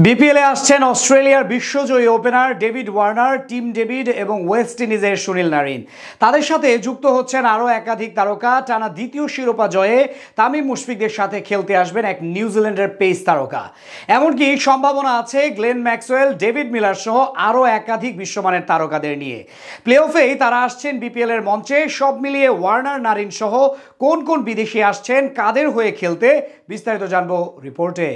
বিপিএলে আসছেন অস্ট্রেলিয়ার বিশ্বজয়ী opener David Warner, Tim David এবং ওয়েস্ট ইন্ডিজের সুনীল নারিন। তাদের সাথে যুক্ত হচ্ছেন আরও একাধিক তারকা। টানা দ্বিতীয় শিরোপা জয়ে তামিম মুশফিকদের সাথে খেলতে আসবেন এক নিউজিল্যান্ডের পেস তারকা। এমনকি সম্ভাবনা আছে গ্লেন ম্যাক্সওয়েল, ডেভিড মিলার সহ আরও একাধিক বিশ্বমানের তারকাদের নিয়ে। প্লে অফেই তারা আসছেন বিপিএলের মঞ্চে। সব মিলিয়ে ওয়ার্নার, নারিন সহ কোন কোন বিদেশি আসছেন, কাদের হয়ে খেলতে, বিস্তারিত জানবো রিপোর্টে।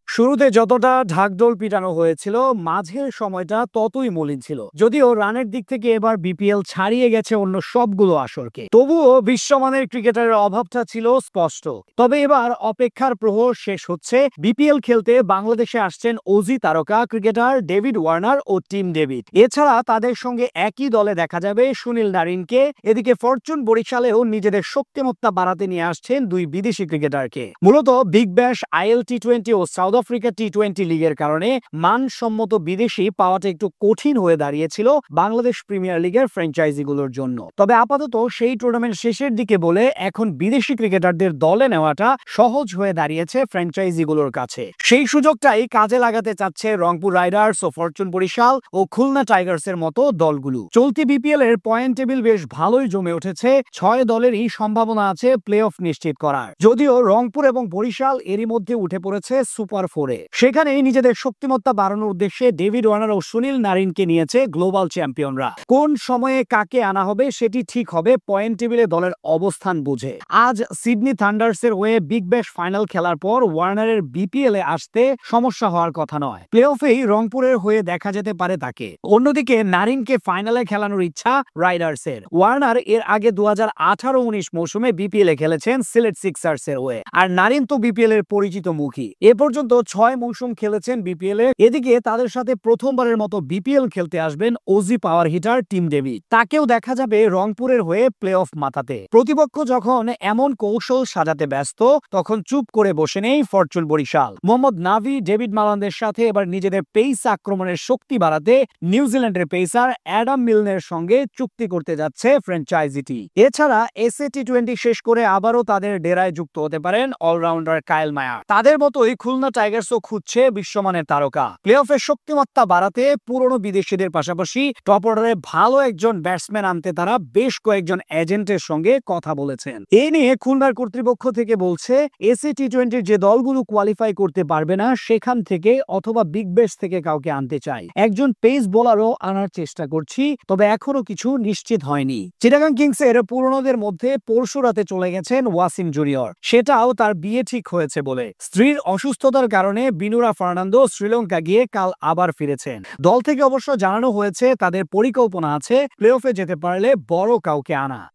শুরুতে যতটা ঢাকঢোল পিটানো হয়েছিল, মাঝের সময়টা ততই মলিন ছিল। যদিও রানের দিক থেকে এবার বিপিএল ছাড়িয়ে গেছে অন্য সবগুলো আসরকে, তবুও বিশ্বমানের ক্রিকেটারের অভাবটা ছিল স্পষ্ট। তবে এবার অপেক্ষার প্রহর শেষ হচ্ছে। বিপিএল খেলতে বাংলাদেশে আসছেন অজি তারকা ক্রিকেটার ডেভিড ওয়ার্নার ও টিম ডেভিড। এছাড়া তাদের সঙ্গে একই দলে দেখা যাবে সুনীল নারিনকে। এদিকে ফরচুন বরিশালেও নিজেদের শক্তিমত্তা বাড়াতে নিয়ে আসছেন দুই বিদেশি ক্রিকেটারকে। মূলত বিগ ব্যাশ, আইএল টি20 ও সাউথ আফ্রিকা টি20 লিগের কারণে মানসম্মত বিদেশি পাওয়াটা একটু কঠিন হয়ে দাঁড়িয়েছিল বাংলাদেশ প্রিমিয়ার লিগের ফ্র্যাঞ্চাইজিগুলোর জন্য। তবে আপাতত সেই টুর্নামেন্ট শেষের দিকে বলে এখন বিদেশি ক্রিকেটারদের দলে নেওয়াটা সহজ হয়ে দাঁড়িয়েছে ফ্র্যাঞ্চাইজিগুলোর কাছে। সেই সুযোগটাই কাজে লাগাতে চাচ্ছে রংপুর রাইডার্স ও ফরচুন বরিশাল ও খুলনা টাইগার্সের মতো দলগুলো। চলতি বিপিএল এর পয়েন্ট টেবিল বেশ ভালোই জমে উঠেছে। 6 দলেরই সম্ভাবনা আছে প্লে অফ নিশ্চিত করার। যদিও রংপুর এবং বরিশাল এরই মধ্যে উঠে পড়েছে সুপার ফোরে। সেখানেই নিজেদের শক্তিমত্তা বাড়ানোর উদ্দেশ্যে ডেভিড ওয়ার্নার ও সুনীল নারিনকে নিয়েছে গ্লোবাল চ্যাম্পিয়নরা। কোন সময়ে কাকে আনা হবে সেটি ঠিক হবে পয়েন্ট টেবিলে দলের অবস্থান বুঝে। আজ সিডনি থান্ডার্সের হয়ে বিগ ব্যাশ ফাইনাল খেলার পর ওয়ার্নারের বিপিএল এ আসতে সমস্যা হওয়ার কথা নয়। প্লে অফেই রংপুরের হয়ে দেখা যেতে পারে তাকে। অন্যদিকে নারিনকে ফাইনালে খেলানোর ইচ্ছা রাইডার্সের। ওয়ার্নার এর আগে 2018-19 মৌসুমে বিপিএল এ খেলেছেন সিলেট সিক্সার্সের হয়ে, আর নারিন তো বিপিএল এর পরিচিত মুখী। এ পর্যন্ত 6 মৌসুম খেলেছেন বিপিএল এ। এদিকে তাদের সাথে প্রথমবারের মতো বিপিএল খেলতে আসবেন Aussie power hitter Tim David. তাকেও দেখা যাবে রংপুরের হয়ে প্লে অফ মাতাতে। প্রতিপক্ষ যখন এমন কৌশল সাজাতে ব্যস্ত, তখন চুপ করে বসে নেই ফরচুন বরিশাল। মোহাম্মদ নাভি, ডেভিড মালানদের সাথে এবার নিজেদের পেস আক্রমণের শক্তি বাড়াতে নিউজিল্যান্ডের পেসার অ্যাডাম মিলনের সঙ্গে চুক্তি করতে যাচ্ছে ফ্র্যাঞ্চাইজিটি। এছাড়া এসএ টি20 শেষ করে আবারও তাদের ডেরায় যুক্ত হতে পারেন অলরাউন্ডার কায়েল মায়ার। তাদের মতোই খুলনা টাইগার্সও খুঁজছে বিশ্বমানের তারকা। প্লে অফের শক্তিমত্তা বাড়াতে পুরনো বিদেশিদের পাশাপাশি টপ অর্ডারে ভালো একজন ব্যাটসম্যান আনতে তারা বেশ কয়েকজন এজেন্টের সঙ্গে কথা বলেছেন। এ নিয়ে খুলনার কর্তৃপক্ষ থেকে বলছে, এসএ টি20 যে দলগুলো কোয়ালিফাই করতে পারবে না সেখান থেকে অথবা বিগ ব্যাশ থেকে কাউকে আনতে চাই। একজন পেস বোলারও আনার চেষ্টা করছি, তবে এখনো কিছু নিশ্চিত হয়নি। চিটাগাং কিংসের পুরনোদের মধ্যে পরশু রাতে চলে গেছেন ওয়াসিম জুনিয়র। সেটাও তার বিয়ে ঠিক হয়েছে বলে। স্ত্রীর অসুস্থতার কারণে বিনুরা ফার্নান্দো শ্রীলঙ্কা গিয়ে কাল আবার ফিরেছেন। দল থেকে অবশ্য জানানো হয়েছে তাদের পরিকল্পনা আছে প্লে অফে যেতে পারলে বড় কাউকে আনা।